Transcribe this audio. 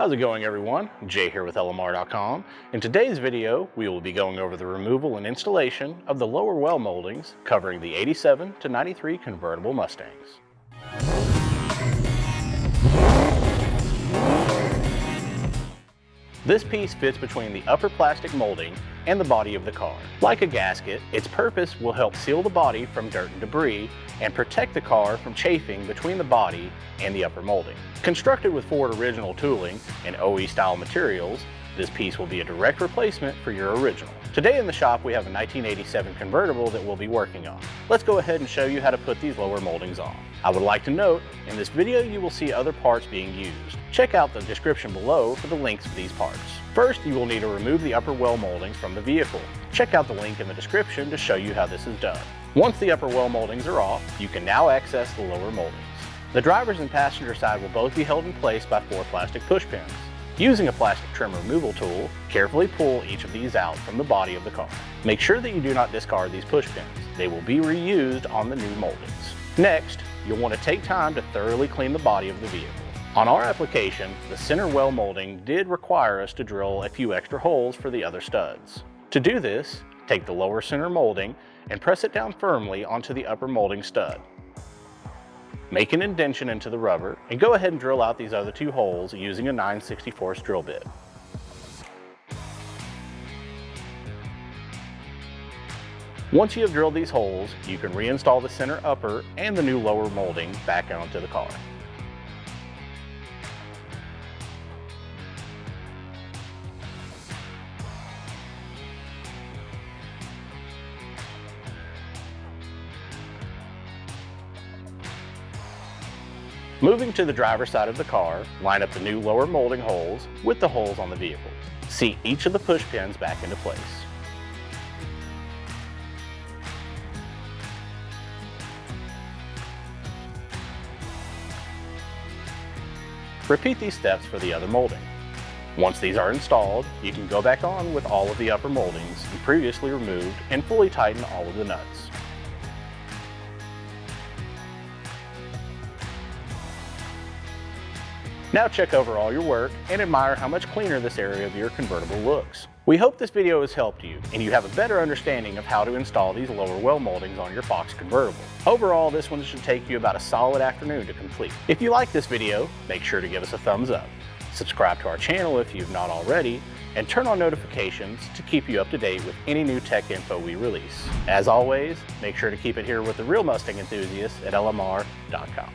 How's it going, everyone? Jay here with LMR.com. In today's video, we will be going over the removal and installation of the lower well moldings covering the 87 to 93 convertible Mustangs. This piece fits between the upper plastic molding and the body of the car. Like a gasket, its purpose will help seal the body from dirt and debris and protect the car from chafing between the body and the upper molding. Constructed with Ford original tooling and OE style materials, this piece will be a direct replacement for your original. Today in the shop we have a 1987 convertible that we'll be working on. Let's go ahead and show you how to put these lower moldings on. I would like to note, in this video you will see other parts being used. Check out the description below for the links for these parts. First, you will need to remove the upper well moldings from the vehicle. Check out the link in the description to show you how this is done. Once the upper well moldings are off, you can now access the lower moldings. The driver's and passenger side will both be held in place by 4 plastic push pins. Using a plastic trim removal tool, carefully pull each of these out from the body of the car. Make sure that you do not discard these push pins. They will be reused on the new moldings. Next, you'll want to take time to thoroughly clean the body of the vehicle. On our application, the center well molding did require us to drill a few extra holes for the other studs. To do this, take the lower center molding and press it down firmly onto the upper molding stud. Make an indentation into the rubber and go ahead and drill out these other 2 holes using a 9/64 drill bit. Once you have drilled these holes, you can reinstall the center upper and the new lower molding back onto the car. Moving to the driver's side of the car, line up the new lower molding holes with the holes on the vehicle. Seat each of the push pins back into place. Repeat these steps for the other molding. Once these are installed, you can go back on with all of the upper moldings you previously removed and fully tighten all of the nuts. Now check over all your work and admire how much cleaner this area of your convertible looks. We hope this video has helped you and you have a better understanding of how to install these lower well moldings on your Fox convertible. Overall, this one should take you about a solid afternoon to complete. If you like this video, make sure to give us a thumbs up. Subscribe to our channel if you've not already, and turn on notifications to keep you up to date with any new tech info we release. As always, make sure to keep it here with the real Mustang enthusiasts at LMR.com.